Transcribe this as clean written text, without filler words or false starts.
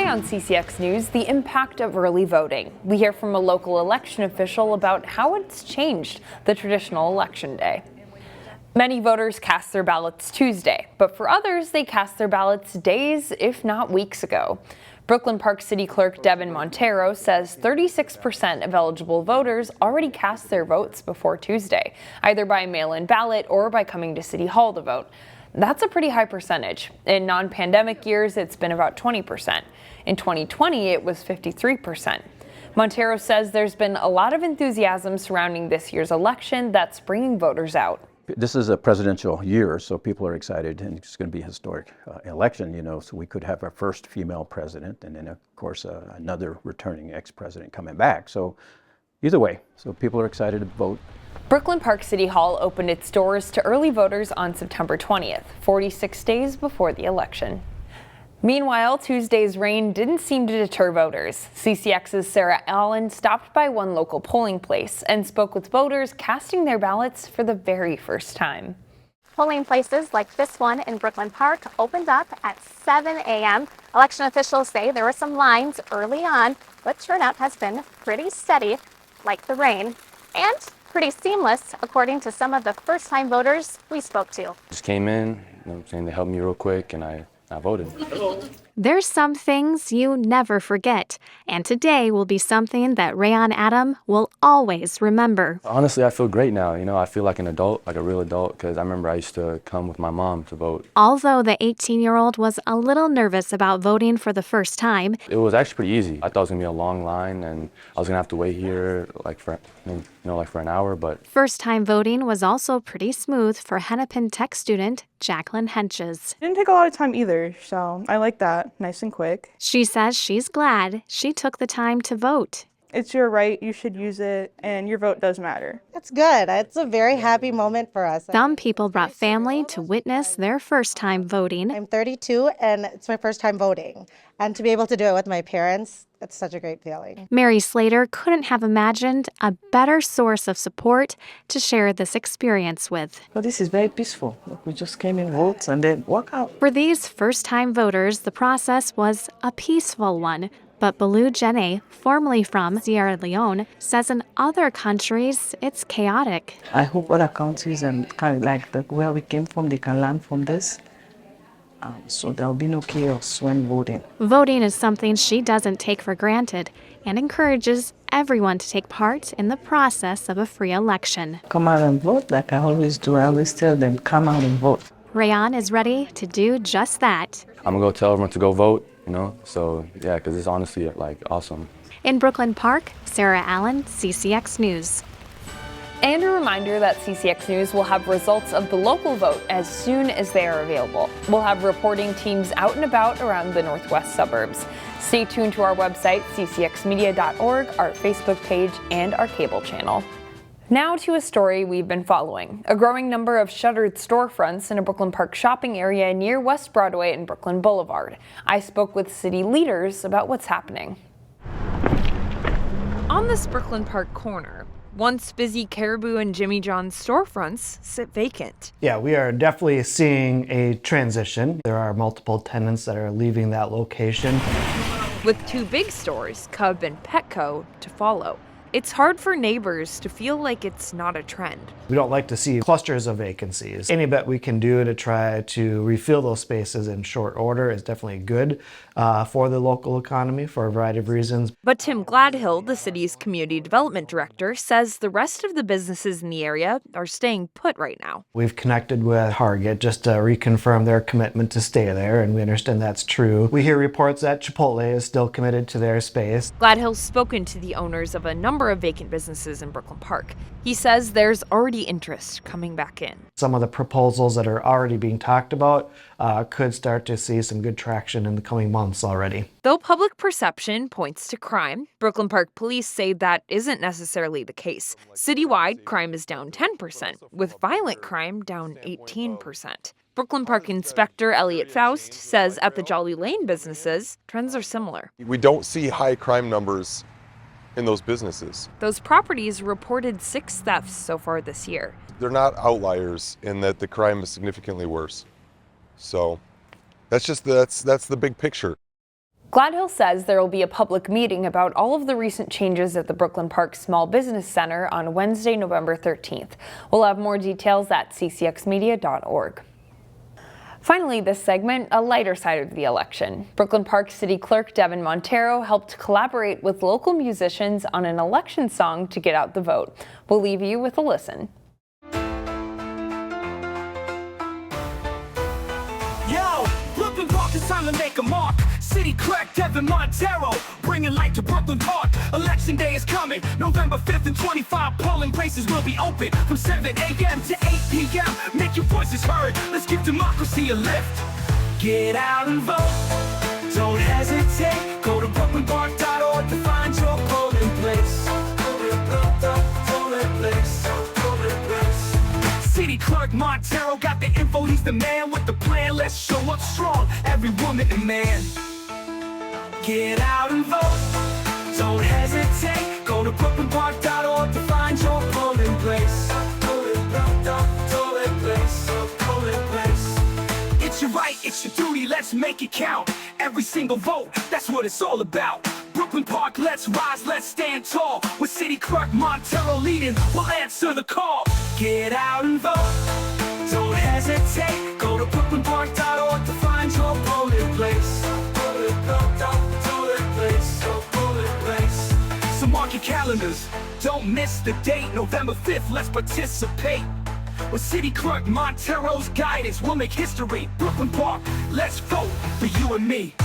Today on CCX News, the impact of early voting. We hear from a local election official about how it's changed the traditional election day. Many voters cast their ballots Tuesday, but for others, they cast their ballots days, if not weeks ago. Brooklyn Park City Clerk Devin Montero says 36% of eligible voters already cast their votes before Tuesday, either by mail-in ballot or by coming to City Hall to vote. That's a pretty high percentage. In non-pandemic years, it's been about 20%. In 2020, it was 53%. Montero says there's been a lot of enthusiasm surrounding this year's election that's bringing voters out. This is a presidential year, so people are excited, and it's going to be a historic election, so we could have our first female president, and then, of course, another returning ex-president coming back. So either way, so people are excited to vote. Brooklyn Park City Hall opened its doors to early voters on September 20th, 46 days before the election. Meanwhile, Tuesday's rain didn't seem to deter voters. CCX's Sarah Allen stopped by one local polling place and spoke with voters casting their ballots for the very first time. Polling places like this one in Brooklyn Park opened up at 7 a.m. Election officials say there were some lines early on, but turnout has been pretty steady, like the rain, and pretty seamless, according to some of the first-time voters we spoke to. Just came in, saying they helped me real quick, and I voted. There's some things you never forget, and today will be something that Rayon Adam will always remember. Honestly, I feel great now. I feel like an adult, like a real adult, because I remember I used to come with my mom to vote. Although the 18-year-old was a little nervous about voting for the first time, it was actually pretty easy. I thought it was going to be a long line, and I was going to have to wait here for an hour, but... First-time voting was also pretty smooth for Hennepin Tech student Jacqueline Henches. It didn't take a lot of time either, so I like that. Nice and quick. She says she's glad she took the time to vote. It's your right, you should use it, and your vote does matter. It's good. It's a very happy moment for us. Some people brought family to witness their first time voting. I'm 32 and it's my first time voting. And to be able to do it with my parents, it's such a great feeling. Mary Slater couldn't have imagined a better source of support to share this experience with. Well, this is very peaceful. We just came in, vote, and then walk out. For these first-time voters, the process was a peaceful one. But Balou Jene, formerly from Sierra Leone, says in other countries it's chaotic. I hope other countries and kind of like where we came from, they can learn from this. So there'll be no chaos when voting. Voting is something she doesn't take for granted and encourages everyone to take part in the process of a free election. Come out and vote like I always do. I always tell them, come out and vote. Rayon is ready to do just that. I'm going to go tell everyone to go vote, So, yeah, because it's honestly, awesome. In Brooklyn Park, Sarah Allen, CCX News. And a reminder that CCX News will have results of the local vote as soon as they are available. We'll have reporting teams out and about around the northwest suburbs. Stay tuned to our website, ccxmedia.org, our Facebook page, and our cable channel. Now to a story we've been following. A growing number of shuttered storefronts in a Brooklyn Park shopping area near West Broadway and Brooklyn Boulevard. I spoke with city leaders about what's happening. On this Brooklyn Park corner, once busy Caribou and Jimmy John's storefronts sit vacant. Yeah, we are definitely seeing a transition. There are multiple tenants that are leaving that location. With two big stores, Cub and Petco, to follow. It's hard for neighbors to feel like it's not a trend. We don't like to see clusters of vacancies. Any bit we can do to try to refill those spaces in short order is definitely good for the local economy for a variety of reasons. But Tim Gladhill, the city's community development director, says the rest of the businesses in the area are staying put right now. We've connected with Target just to reconfirm their commitment to stay there, and we understand that's true. We hear reports that Chipotle is still committed to their space. Gladhill's spoken to the owners of a number of vacant businesses in Brooklyn Park. He says there's already interest coming back in. Some of the proposals that are already being talked about could start to see some good traction in the coming months already. Though public perception points to crime, Brooklyn Park police say that isn't necessarily the case. Citywide, crime is down 10%, with violent crime down 18%. Brooklyn Park Inspector Elliot Faust says at the Jolly Lane businesses, trends are similar. We don't see high crime numbers in those businesses. Those properties reported 6 thefts so far this year. They're not outliers in that the crime is significantly worse. So that's the big picture. Gladhill says there will be a public meeting about all of the recent changes at the Brooklyn Park Small Business Center on Wednesday, November 13th. We'll have more details at ccxmedia.org. Finally, this segment, a lighter side of the election. Brooklyn Park City Clerk Devin Montero helped collaborate with local musicians on an election song to get out the vote. We'll leave you with a listen. Yo, Brooklyn Park, it's time to make a mark. City Clerk Devin Montero, bringing light to Brooklyn Park. Election day is coming, November 5th and 25 polling places will be open from 7 a.m. to 8 p.m. Make your voices heard, let's give democracy a lift. Get out and vote, don't hesitate. Go to brooklynpark.org to find your polling place. City Clerk Montero got the info, he's the man with the plan. Let's show up strong, every woman and man. Get out and vote, don't hesitate. Go to brooklynpark.org to find your polling place. It's your right, it's your duty, let's make it count. Every single vote, that's what it's all about. Brooklyn Park, let's rise, let's stand tall. With City Clerk Montero leading, we'll answer the call. Get out and vote, don't hesitate. Go to brooklynpark.org to find your polling place. So mark your calendars, don't miss the date. November 5th, let's participate. With City Clerk Montero's guidance, we'll make history. Brooklyn Park, let's vote for you and me.